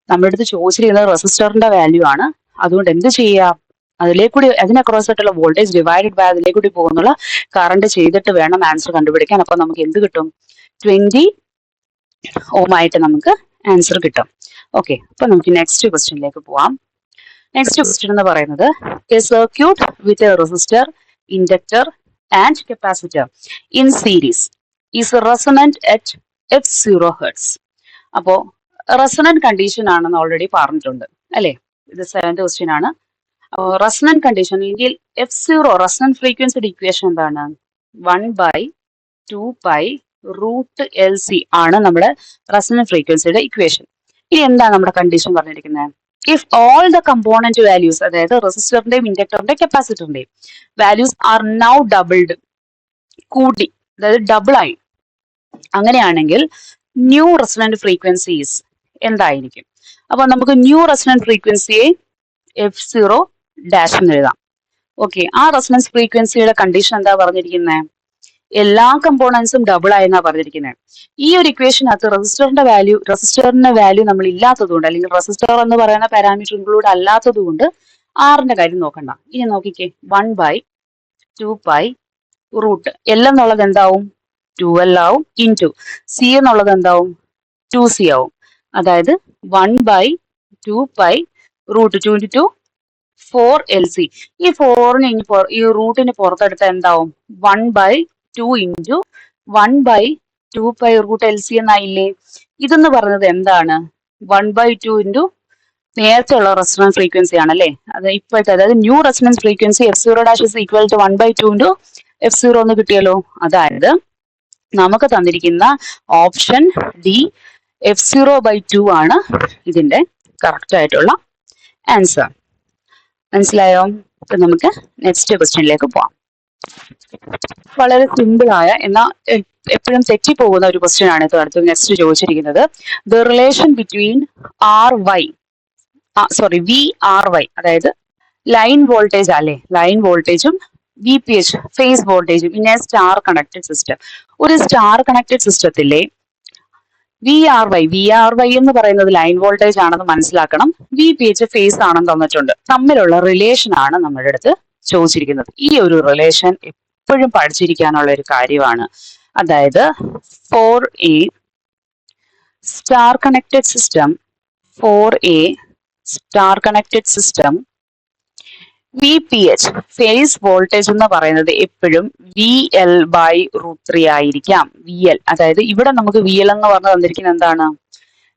നമ്മുടെ അടുത്ത് ചോദിച്ചിരിക്കുന്നത് റെസിസ്റ്ററിന്റെ വാല്യൂ ആണ്. അതുകൊണ്ട് എന്ത് ചെയ്യാം, അതിലേക്കൂടി അതിനെ ക്രോസ് ആയിട്ടുള്ള വോൾട്ടേജ് ഡിവൈഡഡ് ബൈ അതിലേക്കൂടി പോകുന്നുള്ള കറണ്ട് ചെയ്തിട്ട് വേണം ആൻസർ കണ്ടുപിടിക്കാൻ. അപ്പൊ നമുക്ക് എന്ത് കിട്ടും, 20 ഓം ആയിട്ട് നമുക്ക് ആൻസർ കിട്ടും. ഓക്കെ, അപ്പൊ നമുക്ക് നെക്സ്റ്റ് ക്വസ്റ്റ്യനിലേക്ക് പോവാം. നെക്സ്റ്റ് ക്വസ്റ്റ്യൻ എന്ന് പറയുന്നത്, A circuit with a resistor, inductor and capacitor in series is resonant at f0 hertz. അപ്പോ റെസണന്റ് കണ്ടീഷൻ ആണെന്ന് ഓൾറെഡി പറഞ്ഞിട്ടുണ്ട് അല്ലെ. ഇത് 7th ക്വസ്റ്റ്യൻ ആണ്. റെസണന്റ് കണ്ടീഷൻ എങ്കിൽ f0 റെസണന്റ് ഫ്രീക്വൻസിയുടെ ഇക്വേഷൻ എന്താണ്, 1/2π√LC ആണ് നമ്മുടെ റെസണന്റ് ഫ്രീക്വൻസിയുടെ ഇക്വേഷൻ. ഇനി എന്താണ് നമ്മുടെ കണ്ടീഷൻ പറഞ്ഞിരിക്കുന്നത്, if all the component values, അതായത് റെസിസ്റ്ററിന്റെയും ഇൻഡക്ടറിന്റെയും കപ്പാസിറ്ററിന്റെയും വാല്യൂസ് ആർ നൗ ഡബിൾഡ്, കൂടി, അതായത് ഡബിൾ ആയി, അങ്ങനെയാണെങ്കിൽ ന്യൂ റെസണന്റ് ഫ്രീക്വൻസീസ് എന്തായിരിക്കും. അപ്പൊ നമുക്ക് ന്യൂ റെസണന്റ് ഫ്രീക്വൻസിയെ f0 ഡാഷ് എന്ന് എഴുതാം. ഓക്കെ, ആ റെസണൻസ് ഫ്രീക്വൻസിയുടെ കണ്ടീഷൻ എന്താ പറഞ്ഞിരിക്കുന്നത്, എല്ലാ കമ്പോണൻസും ഡബിൾ ആയെന്നാ പറഞ്ഞിരിക്കുന്നത്. ഈ ഒരു ഇക്വേഷനകത്ത് റെസിസ്റ്ററിന്റെ വാല്യൂ നമ്മൾ ഇല്ലാത്തതുകൊണ്ട്, അല്ലെങ്കിൽ റെസിസ്റ്റർ എന്ന് പറയുന്ന പാരാമീറ്റർ ഇൻക്ലൂഡ് അല്ലാത്തത് കൊണ്ട് ആറിന്റെ കാര്യം നോക്കണ്ട. ഇനി നോക്കിക്കേ, 1/2π L എന്നുള്ളത് എന്താവും, 2L ആവും, ഇൻറ്റു C എന്നുള്ളത് എന്താവും, 2C ആവും. അതായത് 1/2π√2 × 4LC. ഈ 4ന് ഈ റൂട്ടിന് പുറത്തെടുത്ത എന്താവും, 1/2 × 1/2π√LC എന്നായില്ലേ. ഇതെന്ന് പറയുന്നത് എന്താണ്, 1/2 × നേരത്തെ ഉള്ള റെസൊണൻസ് ഫ്രീക്വൻസി ആണല്ലേ. അത് ഇപ്പോഴത്തെ, അതായത് new resonance frequency f0 dash is equal to 1/2 × f0 എന്ന് കിട്ടിയല്ലോ. അതായത് നമുക്ക് തന്നിരിക്കുന്ന ഓപ്ഷൻ ഡി f0/2 ആണ് ഇതിന്റെ കറക്റ്റ് ആയിട്ടുള്ള ആൻസർ. മനസ്സിലായോ? അപ്പൊ നമുക്ക് നെക്സ്റ്റ് ക്വസ്റ്റ്യനിലേക്ക് പോവാം. വളരെ സിമ്പിൾ ആയ എന്നാൽ എപ്പോഴും തെറ്റിപ്പോകുന്ന ഒരു ക്വസ്റ്റ്യൻ ആണ് ഇത് അടുത്ത് നെക്സ്റ്റ് ചോദിച്ചിരിക്കുന്നത്. The relation between R Y sorry V R Y, അതായത് ലൈൻ വോൾട്ടേജ് അല്ലേ, ലൈൻ വോൾട്ടേജും വി പി എച്ച് ഫേസ് വോൾട്ടേജും in a star connected system. ഒരു സ്റ്റാർ കണക്റ്റഡ് സിസ്റ്റത്തിലെ വി ആർ വൈ എന്ന് പറയുന്നത് ലൈൻ വോൾട്ടേജ് ആണെന്ന് മനസ്സിലാക്കണം. വി പി എച്ച് ഫേസ് ആണെന്ന് തന്നിട്ടുണ്ട്. തമ്മിലുള്ള റിലേഷൻ ആണ് നമ്മുടെ അടുത്ത് ചോദിച്ചിരിക്കുന്നത്. ഈ ഒരു റിലേഷൻ എപ്പോഴും പഠിച്ചിരിക്കാനുള്ള ഒരു കാര്യമാണ്. അതായത് for a star connected system, for a star connected system V P H phase voltage എന്ന് പറയുന്നത് എപ്പോഴും വി എൽ ബൈ √3 ആയിരിക്കാം. വി എൽ, അതായത് ഇവിടെ നമുക്ക് വി എൽ എന്ന് പറഞ്ഞ് തന്നിരിക്കുന്നത് എന്താണ്,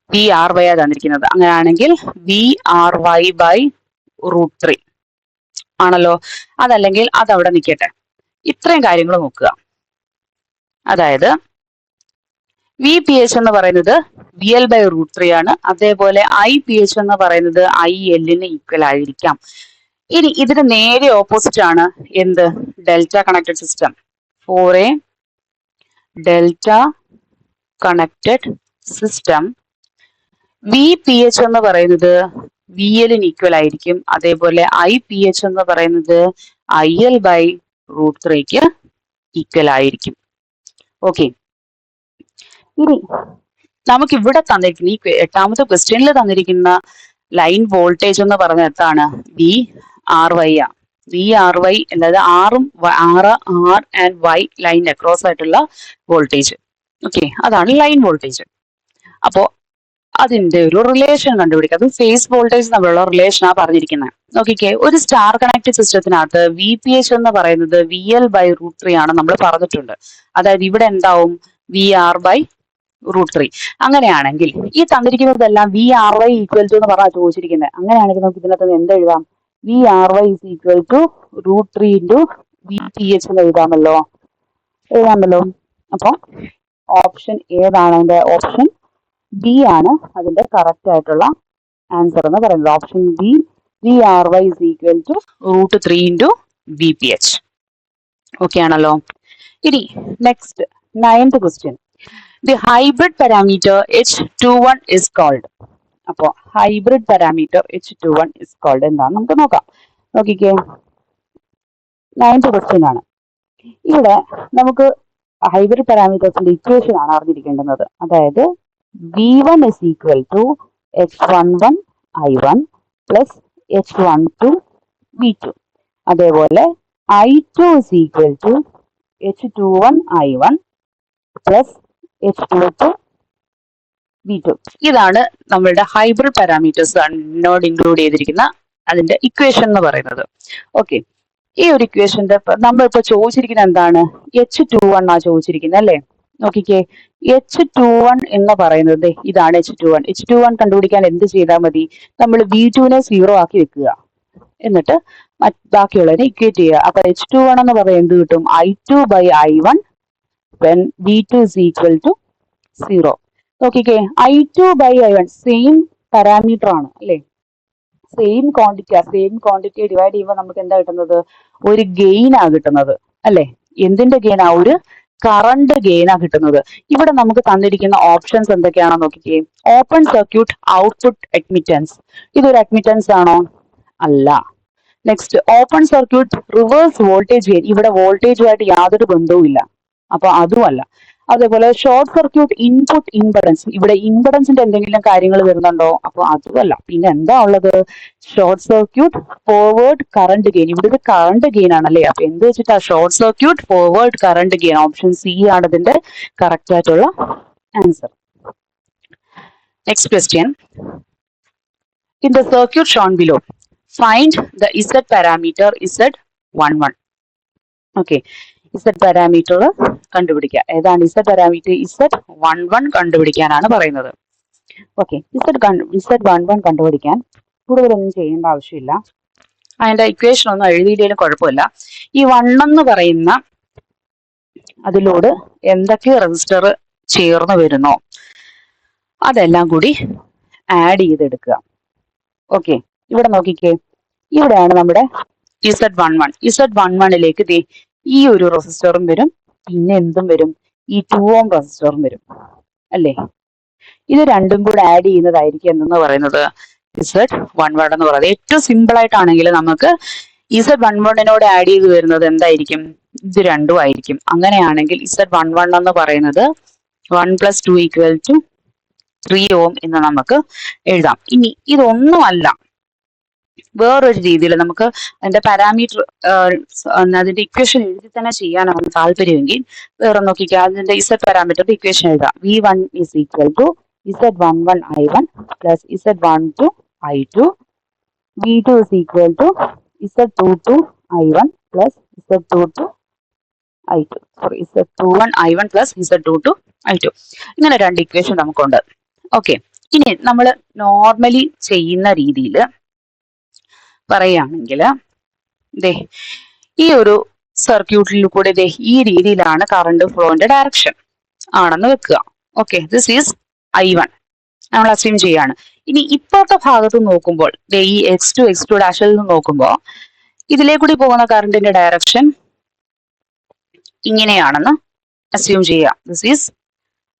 വി ആർ വൈ ആ തന്നിരിക്കുന്നത്. അങ്ങനെയാണെങ്കിൽ വി ആർ വൈ ബൈ √3 ആണല്ലോ. അതല്ലെങ്കിൽ അതവിടെ നിൽക്കട്ടെ. ഇത്രയും കാര്യങ്ങൾ നോക്കുക. അതായത് വി പി എച്ച് എന്ന് പറയുന്നത് വി എൽ ബൈ √3 ആണ്. അതേപോലെ ഐ പി എച്ച് എന്ന് പറയുന്നത് ഐ എല്ലിന് ഈക്വൽ ആയിരിക്കാം. ഇനി ഇതിന് നേരെ ഓപ്പോസിറ്റ് ആണ് എന്ത്, delta connected system. For a delta connected system V P H എന്ന് പറയുന്നത് വി എല്ലിന് ഈക്വൽ ആയിരിക്കും. അതേപോലെ ഐ പി എച്ച് എന്ന് പറയുന്നത് ഐ എൽ ബൈ √3 ഈക്വൽ ആയിരിക്കും. ഓക്കെ, ഇനി നമുക്ക് ഇവിടെ തന്നിരിക്കുന്ന ഈ എട്ടാമത്തെ ക്വസ്റ്റ്യനിൽ തന്നിരിക്കുന്ന ലൈൻ വോൾട്ടേജ് എന്ന് പറഞ്ഞ എന്താണ്, വി ആർ വൈ ആ. വി ആർ വൈ അല്ലാതെ R and Y line across ആയിട്ടുള്ള വോൾട്ടേജ്. ഓക്കെ, അതാണ് ലൈൻ വോൾട്ടേജ്. അപ്പോ അതിന്റെ ഒരു റിലേഷൻ കണ്ടുപിടിക്കുക. അത് ഫേസ് വോൾട്ടേജ് തമ്മിലുള്ള റിലേഷനാണ് പറഞ്ഞിരിക്കുന്നത്. നോക്കിക്കേ, ഒരു സ്റ്റാർ കണക്റ്റഡ് സിസ്റ്റത്തിനകത്ത് വി പി എച്ച് എന്ന് പറയുന്നത് വി എൽ ബൈ √3 ആണ് നമ്മൾ പറഞ്ഞിട്ടുണ്ട്. അതായത് ഇവിടെ എന്താവും, വി ആർ ബൈ √3. അങ്ങനെയാണെങ്കിൽ ഈ തന്നിരിക്കുന്നതെല്ലാം V R Y equal to എന്ന് പറഞ്ഞാൽ ചോദിച്ചിരിക്കുന്നത്. അങ്ങനെയാണെങ്കിൽ നമുക്ക് ഇതിനകത്ത് എന്ത് എഴുതാം, V R Y is equal to √3 into V P H എന്ന് എഴുതാമല്ലോ. അപ്പൊ ഓപ്ഷൻ ഏതാണ് അതിന്റെ, ഓപ്ഷൻ ബി ആണ് അതിന്റെ കറക്റ്റ് ആയിട്ടുള്ള ആൻസർ എന്ന് പറയുന്നത്. Option B, V R Y is equal to √3 into V P H. Okay ആണല്ലോ. ഇനി next 9th question. The hybrid parameter H21 is called. അപ്പോ hybrid parameter H21 is called എന്താന്ന് നമുക്ക് നോക്കാം. നോക്കിക്കേ, 9th ക്വസ്റ്റ്യൻ ആണ്. ഇവിടെ നമുക്ക് ഹൈബ്രിഡ് പാരാമീറ്റേഴ്സിന്റെ ഇക്വേഷൻ ആണ് അറിഞ്ഞിരിക്കേണ്ടുന്നത്. അതായത് V1 is equal to H11 I1 plus H12 V2. അതേപോലെ I2 is equal to H21 I1 plus H22 V2. ഇതാണ് നമ്മളുടെ ഹൈബ്രിഡ് പാരാമീറ്റേഴ്സ് നോട് ഇൻക്ലൂഡ് ചെയ്തിരിക്കുന്ന അതിന്റെ ഇക്വേഷൻ എന്ന് പറയുന്നത്. ഓക്കെ, ഈ ഒരു ഇക്വേഷന്റെ നമ്മളിപ്പോ ചോദിച്ചിരിക്കുന്നത് എന്താണ്, H21 ആ ചോദിച്ചിരിക്കുന്നത് അല്ലേ. നോക്കിക്കേ, H21 എന്ന് പറയുന്നത് ഇതാണ് H21. H21 കണ്ടുപിടിക്കാൻ എന്ത് ചെയ്താൽ മതി, നമ്മൾ V2നെ 0 ആക്കി വെക്കുക, എന്നിട്ട് ബാക്കിയുള്ളതിനെ ഇക്വേറ്റ് ചെയ്യുക. അപ്പൊ H21 എന്ന് പറയുന്നത് എന്ത് കിട്ടും, I2 by I1 when V2 is equal to 0. നോക്കിക്കേ, I2 by I1 same parameter ആണ് അല്ലേ, സെയിം ക്വാണ്ടിറ്റി ഡിവൈഡ് ചെയ്യുമ്പോൾ നമുക്ക് എന്താ കിട്ടുന്നത്, ഒരു ഗെയിൻ ആ കിട്ടുന്നത് അല്ലെ. എന്തിന്റെ ഗെയിൻ ആ, ഒരു കറണ്ട് ഗെയിൻ ആ കിട്ടുന്നത്. ഇവിടെ നമുക്ക് തന്നിരിക്കുന്ന ഓപ്ഷൻസ് എന്തൊക്കെയാണോ നോക്കിക്കേ. ഓപ്പൺ സർക്യൂട്ട് ഔട്ട്പുട്ട് അഡ്മിറ്റൻസ്, ഇതൊരു അഡ്മിറ്റൻസ് ആണോ, അല്ല. Next open circuit reverse voltage gain, ഇവിടെ വോൾട്ടേജുമായിട്ട് യാതൊരു ബന്ധവും ഇല്ല, അപ്പൊ അതും അല്ല. അതേപോലെ ഷോർട്ട് സർക്യൂട്ട് ഇൻപുട്ട് ഇംപെഡൻസ്, ഇവിടെ ഇംപെഡൻസിന്റെ എന്തെങ്കിലും കാര്യങ്ങൾ വരുന്നുണ്ടോ, അപ്പൊ അതുമല്ല. പിന്നെ എന്താ ഉള്ളത്, short circuit forward current gain, ഇവിടെ ഇത് കറണ്ട് ഗെയിൻ ആണല്ലേ. അപ്പൊ എന്ത് വെച്ചിട്ടാ, short circuit forward current gain. Option C ആണ് ഇതിന്റെ കറക്റ്റ് ആയിട്ടുള്ള answer. Next question. In the circuit Sean below find the Z parameter Z11. Okay, Z parameter കണ്ടുപിടിക്കുക. ഏതാണ് Z പാരാമീറ്റർ, Z11 കണ്ടുപിടിക്കാനാണ് പറയുന്നത്. ഓക്കെ, Z11 കണ്ടുപിടിക്കാൻ കൂടുതലൊന്നും ചെയ്യേണ്ട ആവശ്യമില്ല. അതിന്റെ ഇക്വേഷൻ ഒന്നും എഴുതിയില്ലെങ്കിലും കുഴപ്പമില്ല. ഈ 1 എന്ന് പറയുന്ന അതിലോട് എന്തൊക്കെ റെസിസ്റ്റർ ചേർന്ന് വരുന്നോ അതെല്ലാം കൂടി ആഡ് ചെയ്തെടുക്കുക. ഓക്കെ, ഇവിടെ നോക്കിക്കേ, ഇവിടെയാണ് നമ്മുടെ Z11. Z11ലേക്ക് ഈ ഒരു റെസിസ്റ്ററും വരും, പിന്നെ എന്തും വരും, ഈ 2 ഓം റെസിസ്റ്ററും വരും അല്ലേ. ഇത് രണ്ടും കൂടെ ആഡ് ചെയ്യുന്നതായിരിക്കും എന്തെന്ന് പറയുന്നത് Z11 എന്ന് പറയുന്നത്. ഏറ്റവും സിമ്പിൾ ആയിട്ടാണെങ്കിൽ നമുക്ക് Z11നോട് ആഡ് ചെയ്ത് വരുന്നത് എന്തായിരിക്കും, ഇത് രണ്ടും ആയിരിക്കും. അങ്ങനെയാണെങ്കിൽ Z11 എന്ന് പറയുന്നത് 1 + 2 = 3 ഓം എന്ന് നമുക്ക് എഴുതാം. ഇനി ഇതൊന്നുമല്ല, വേറൊരു രീതിയിൽ നമുക്ക് അതിന്റെ പാരാമീറ്റർ അതിന്റെ ഇക്വേഷൻ എഴുതി തന്നെ ചെയ്യാനാണ് താല്പര്യമെങ്കിൽ വേറെ നോക്കിക്കുക, അതിന്റെ Z പാരാമീറ്ററിന്റെ ഇക്വേഷൻ എഴുതാം. V1 = Z11 I1 + Z12 I2. V2 = Z22 I1 + Z22 I2. Sorry, Z21 I1 + Z22 I2. ഇങ്ങനെ രണ്ട് ഇക്വേഷൻ നമുക്കുണ്ട്. ഓക്കെ, ഇനി നമ്മൾ നോർമലി ചെയ്യുന്ന രീതിയിൽ പറയുകയാണെങ്കിൽ ഈ ഒരു സർക്യൂട്ടിൽ കൂടെ ഈ രീതിയിലാണ് കറണ്ട് ഫ്ലോന്റെ ഡയറക്ഷൻ ആണെന്ന് വെക്കുക. ഓക്കെ, ദിസ് ഈസ് I1 നമ്മൾ അസ്യൂം ചെയ്യാണ്. ഇനി ഇപ്പോഴത്തെ ഭാഗത്ത് നോക്കുമ്പോൾ ഈ X2 X2' നിന്ന് നോക്കുമ്പോൾ ഇതിലേക്കൂടി പോകുന്ന കറണ്ടിന്റെ ഡയറക്ഷൻ ഇങ്ങനെയാണെന്ന് അസ്യൂം ചെയ്യുക. This is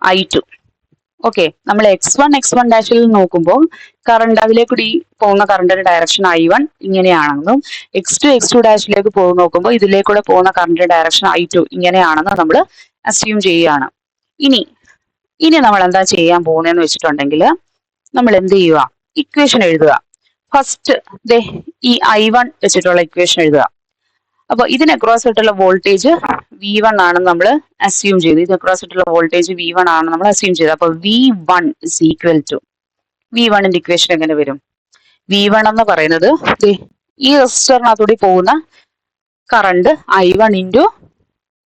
I2. ഓക്കെ, നമ്മൾ X1 നോക്കുമ്പോൾ കറണ്ട് അതിലേക്കൂടി പോകുന്ന കറണ്ടിന്റെ ഡയറക്ഷൻ I1 ഇങ്ങനെയാണെന്നും X2 X2' നോക്കുമ്പോൾ ഇതിലേക്കൂടെ പോകുന്ന കറണ്ടിന്റെ ഡയറക്ഷൻ I2 ഇങ്ങനെയാണെന്ന് നമ്മൾ അസ്യൂം ചെയ്യുകയാണ്. ഇനി നമ്മൾ എന്താ ചെയ്യാൻ പോകുന്നതെന്ന് വെച്ചിട്ടുണ്ടെങ്കിൽ നമ്മൾ എന്ത് ചെയ്യുക, ഇക്വേഷൻ എഴുതുക. ഫസ്റ്റ് ഈ I1 വെച്ചിട്ടുള്ള ഇക്വേഷൻ എഴുതുക. അപ്പൊ ഇതിന് അക്രോസ് ആയിട്ടുള്ള വോൾട്ടേജ് V1 ആണെന്ന് നമ്മൾ അസ്യൂം ചെയ്തു. ഇത് അക്രോസ് ആയിട്ടുള്ള വോൾട്ടേജ് V1 ആണെന്ന് നമ്മൾ അസ്യൂം ചെയ്തു. അപ്പൊ V1 = V1ന്റെ ഇക്വേഷൻ എങ്ങനെ വരും? V1 എന്ന് പറയുന്നത് ഈ റെസിസ്റ്ററിനകത്തൂടി പോകുന്ന കറണ്ട് I1 ×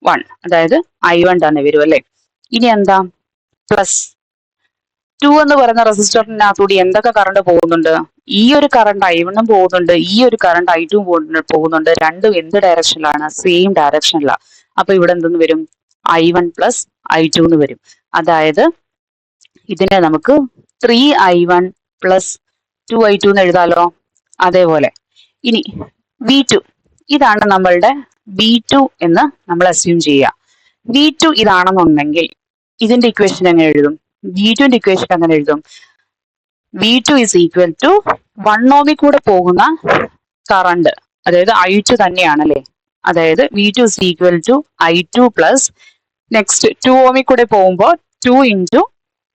1, അതായത് I1 തന്നെ വരും അല്ലെ. ഇനി എന്താ, പ്ലസ് 2 എന്ന് പറയുന്ന റെസിസ്റ്ററിനകത്തൂടി എന്തൊക്കെ കറണ്ട് പോകുന്നുണ്ട്? ഈ ഒരു കറണ്ട് I1 പോകുന്നുണ്ട്, ഈ ഒരു കറണ്ട് I2 പോകുന്നുണ്ട്. രണ്ടും എന്ത് ഡയറക്ഷനിലാണ്? സെയിം ഡയറക്ഷനിലാണ്. അപ്പൊ ഇവിടെ എന്തെന്ന് വരും? I1 + I2 എന്ന് വരും. അതായത് ഇതിനെ നമുക്ക് 3I1 + 2I2 എന്ന് എഴുതാലോ. അതേപോലെ ഇനി V2, ഇതാണ് നമ്മളുടെ V2 എന്ന് നമ്മൾ അസ്യൂം ചെയ്യുക. V2 ഇതാണെന്നുണ്ടെങ്കിൽ ഇതിന്റെ ഇക്വേഷൻ എങ്ങനെ എഴുതും? V2ന്റെ ഇക്വേഷൻ അങ്ങനെ എഴുതും. V2 = 1 ഓമിൽ കൂടെ പോകുന്ന കറണ്ട്, അതായത് I2 തന്നെയാണല്ലേ. അതായത് V2 = I2 + നെക്സ്റ്റ് 2 ഓമിൽ കൂടെ പോകുമ്പോൾ 2 ×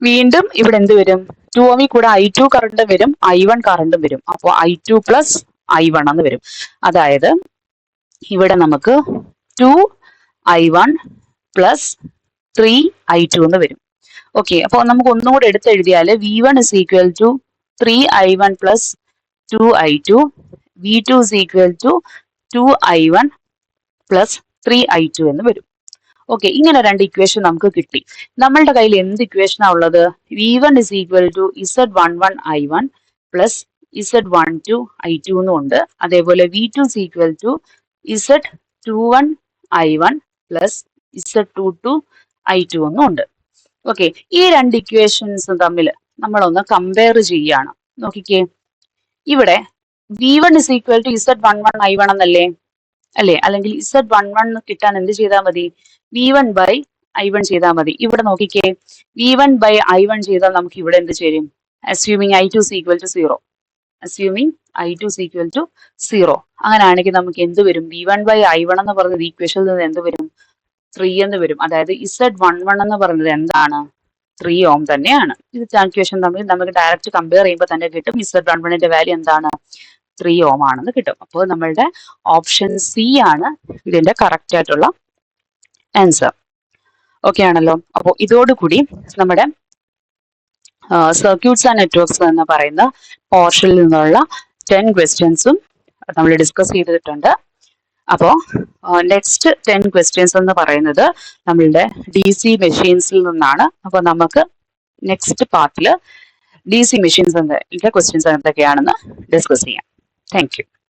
വീണ്ടും ഇവിടെ എന്ത് വരും? 2 ഓമിൽ കൂടെ I2 കറണ്ട് വരും, I1 കറണ്ടും വരും. അപ്പോൾ I2 + I1 എന്ന് വരും. അതായത് ഇവിടെ നമുക്ക് 2I1 + 3I2 എന്ന് വരും. ഓക്കെ, അപ്പോൾ നമുക്ക് ഒന്നും കൂടെ എടുത്തെഴുതിയാൽ V1 = 3I1 + 2I2, V2 = 2I1 + 3I2 എന്ന് വരും. ഓക്കെ, ഇങ്ങനെ രണ്ട് ഇക്വേഷൻ നമുക്ക് കിട്ടി. നമ്മളുടെ കയ്യിൽ എന്ത് ഇക്വേഷനാണ് ഉള്ളത്? V1 = Z11 I1 + Z12 I2 എന്നുണ്ട്. അതേപോലെ V2 = Z21 I1 + Z22 I2 എന്നുണ്ട്. ഓക്കെ, ഈ രണ്ട് ഇക്വേഷൻസ് തമ്മിൽ നമ്മളൊന്ന് കമ്പയർ ചെയ്യാണ്. നോക്കിക്കേ, ഇവിടെ V1 = Z11 I1 എന്നല്ലേ അല്ലേ? അല്ലെങ്കിൽ Z11 കിട്ടാൻ എന്ത് ചെയ്താൽ മതി? V1/I1 ചെയ്താൽ മതി. ഇവിടെ നോക്കിക്കേ, V1/I1 ചെയ്താൽ നമുക്ക് ഇവിടെ എന്ത് ചേരും? Assuming I2 = 0. Assuming I2 = 0. അങ്ങനെയാണെങ്കിൽ നമുക്ക് എന്ത് വരും? V1/I1 എന്ന് പറയുന്നത് ഇക്വേഷനിൽ നിന്ന് എന്ത് വരും? 3 എന്ന് വരും. അതായത് Z11 എന്ന് പറയുന്നത് എന്താണ്? 3 ഓം തന്നെയാണ്. ഇത് ഇക്വേഷൻ തമ്മിൽ നമുക്ക് ഡയറക്റ്റ് കമ്പയർ ചെയ്യുമ്പോൾ തന്നെ കിട്ടും Z11ന്റെ വാല്യൂ എന്താണ്? 3 ഓം ആണെന്ന് കിട്ടും. അപ്പോൾ നമ്മളുടെ ഓപ്ഷൻ സി ആണ് ഇതിന്റെ കറക്റ്റ് ആയിട്ടുള്ള ആൻസർ. ഓക്കെ ആണല്ലോ. അപ്പോൾ ഇതോടുകൂടി നമ്മുടെ സർക്യൂട്ട്സ് ആൻഡ് നെറ്റ്വർക്ക്സ് എന്ന് പറയുന്ന പോർഷനിൽ നിന്നുള്ള 10 ക്വസ്റ്റ്യൻസും നമ്മൾ ഡിസ്കസ് ചെയ്തിട്ടുണ്ട്. അപ്പോൾ നെക്സ്റ്റ് 10 ക്വസ്റ്റ്യൻസ് എന്ന് പറയുന്നത് നമ്മളുടെ DC മെഷീൻസിൽ നിന്നാണ്. അപ്പോൾ നമുക്ക് നെക്സ്റ്റ് പാർട്ടിൽ DC മെഷീൻസ് ക്വസ്റ്റ്യൻസ് എന്തൊക്കെയാണെന്ന് ഡിസ്കസ് ചെയ്യാം. Thank you.